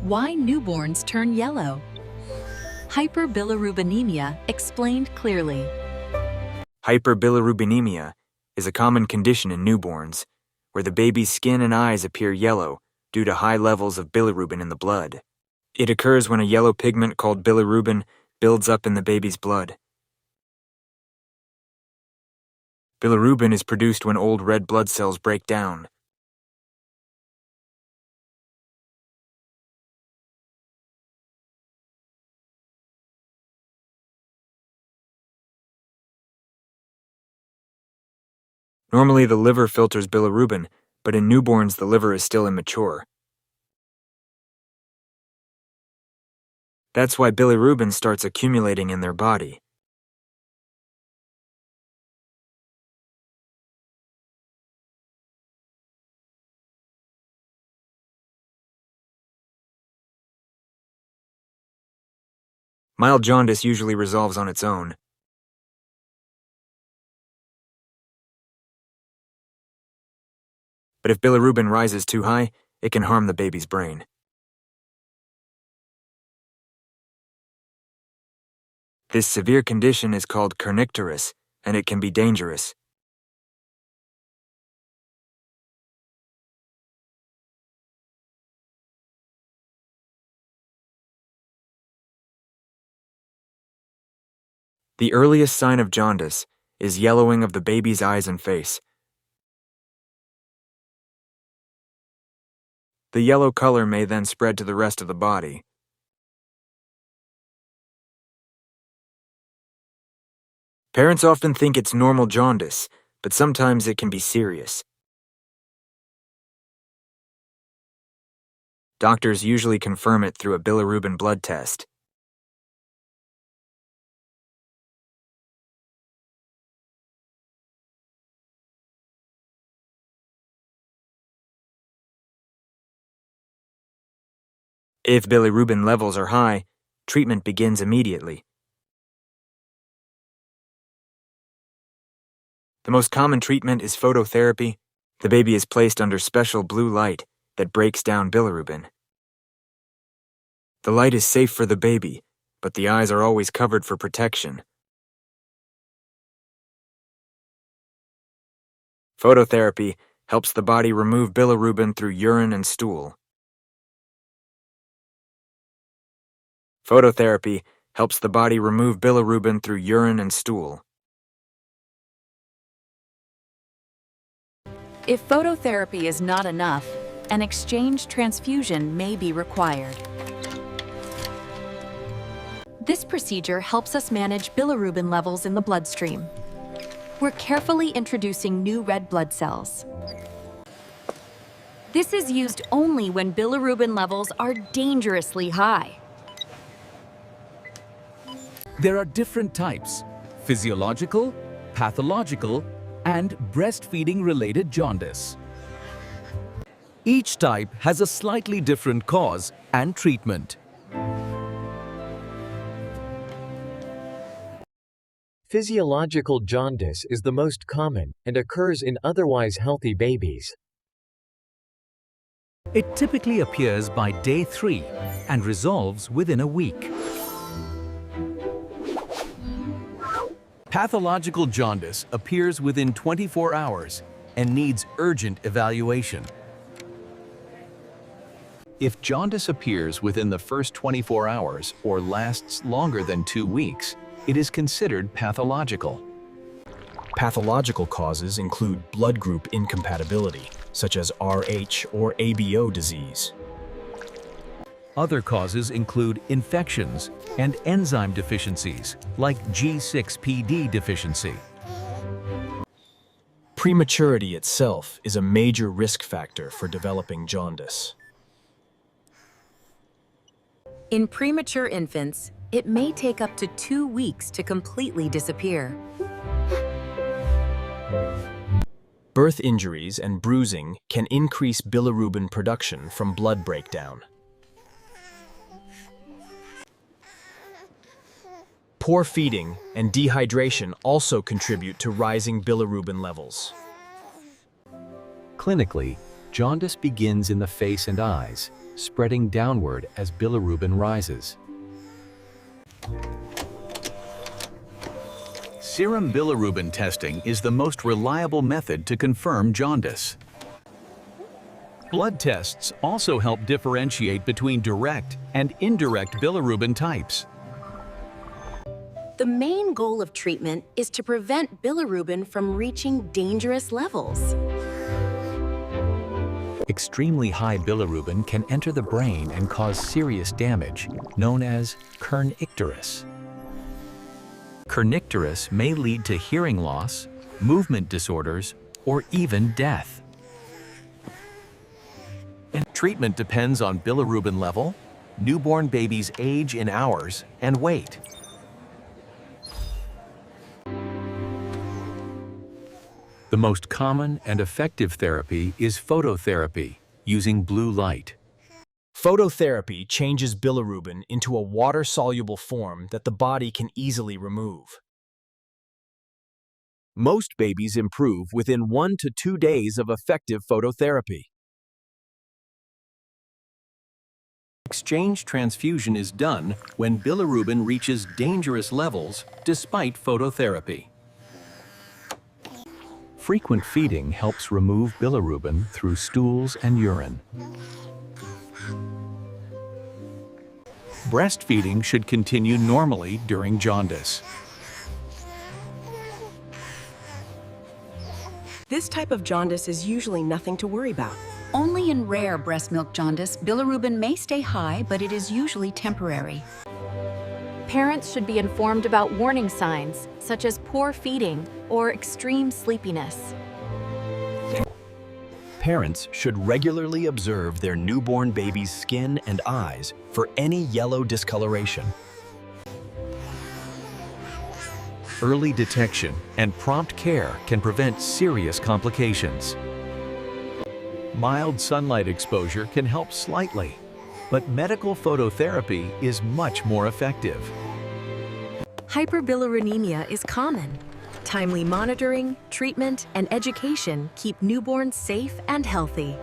Why newborns turn yellow. Hyperbilirubinemia explained clearly. Hyperbilirubinemia is a common condition in newborns, where the baby's skin and eyes appear yellow due to high levels of bilirubin in the blood. It occurs when a yellow pigment called bilirubin builds up in the baby's blood. Bilirubin is produced when old red blood cells break down. Normally, the liver filters bilirubin, but in newborns, the liver is still immature. That's why bilirubin starts accumulating in their body. Mild jaundice usually resolves on its own. But if bilirubin rises too high, it can harm the baby's brain. This severe condition is called kernicterus, and it can be dangerous. The earliest sign of jaundice is yellowing of the baby's eyes and face. The yellow color may then spread to the rest of the body. Parents often think it's normal jaundice, but sometimes it can be serious. Doctors usually confirm it through a bilirubin blood test. If bilirubin levels are high, treatment begins immediately. The most common treatment is phototherapy. The baby is placed under special blue light that breaks down bilirubin. The light is safe for the baby, but the eyes are always covered for protection. Phototherapy helps the body remove bilirubin through urine and stool. Phototherapy helps the body remove bilirubin through urine and stool. If phototherapy is not enough, an exchange transfusion may be required. This procedure helps us manage bilirubin levels in the bloodstream. We're carefully introducing new red blood cells. This is used only when bilirubin levels are dangerously high. There are different types: physiological, pathological, and breastfeeding-related jaundice. Each type has a slightly different cause and treatment. Physiological jaundice is the most common and occurs in otherwise healthy babies. It typically appears by day 3 and resolves within a week. Pathological jaundice appears within 24 hours and needs urgent evaluation. If jaundice appears within the first 24 hours or lasts longer than 2 weeks, it is considered pathological. Pathological causes include blood group incompatibility, such as Rh or ABO disease. Other causes include infections and enzyme deficiencies, like G6PD deficiency. Prematurity itself is a major risk factor for developing jaundice. In premature infants, it may take up to 2 weeks to completely disappear. Birth injuries and bruising can increase bilirubin production from blood breakdown. Poor feeding and dehydration also contribute to rising bilirubin levels. Clinically, jaundice begins in the face and eyes, spreading downward as bilirubin rises. Serum bilirubin testing is the most reliable method to confirm jaundice. Blood tests also help differentiate between direct and indirect bilirubin types. The main goal of treatment is to prevent bilirubin from reaching dangerous levels. Extremely high bilirubin can enter the brain and cause serious damage, known as kernicterus. Kernicterus may lead to hearing loss, movement disorders, or even death. And treatment depends on bilirubin level, newborn baby's age in hours, and weight. The most common and effective therapy is phototherapy, using blue light. Phototherapy changes bilirubin into a water-soluble form that the body can easily remove. Most babies improve within 1 to 2 days of effective phototherapy. Exchange transfusion is done when bilirubin reaches dangerous levels despite phototherapy. Frequent feeding helps remove bilirubin through stools and urine. Breastfeeding should continue normally during jaundice. This type of jaundice is usually nothing to worry about. Only in rare breast milk jaundice, bilirubin may stay high, but it is usually temporary. Parents should be informed about warning signs, such as poor feeding or extreme sleepiness. Parents should regularly observe their newborn baby's skin and eyes for any yellow discoloration. Early detection and prompt care can prevent serious complications. Mild sunlight exposure can help slightly, but medical phototherapy is much more effective. Hyperbilirubinemia is common. Timely monitoring, treatment, and education keep newborns safe and healthy.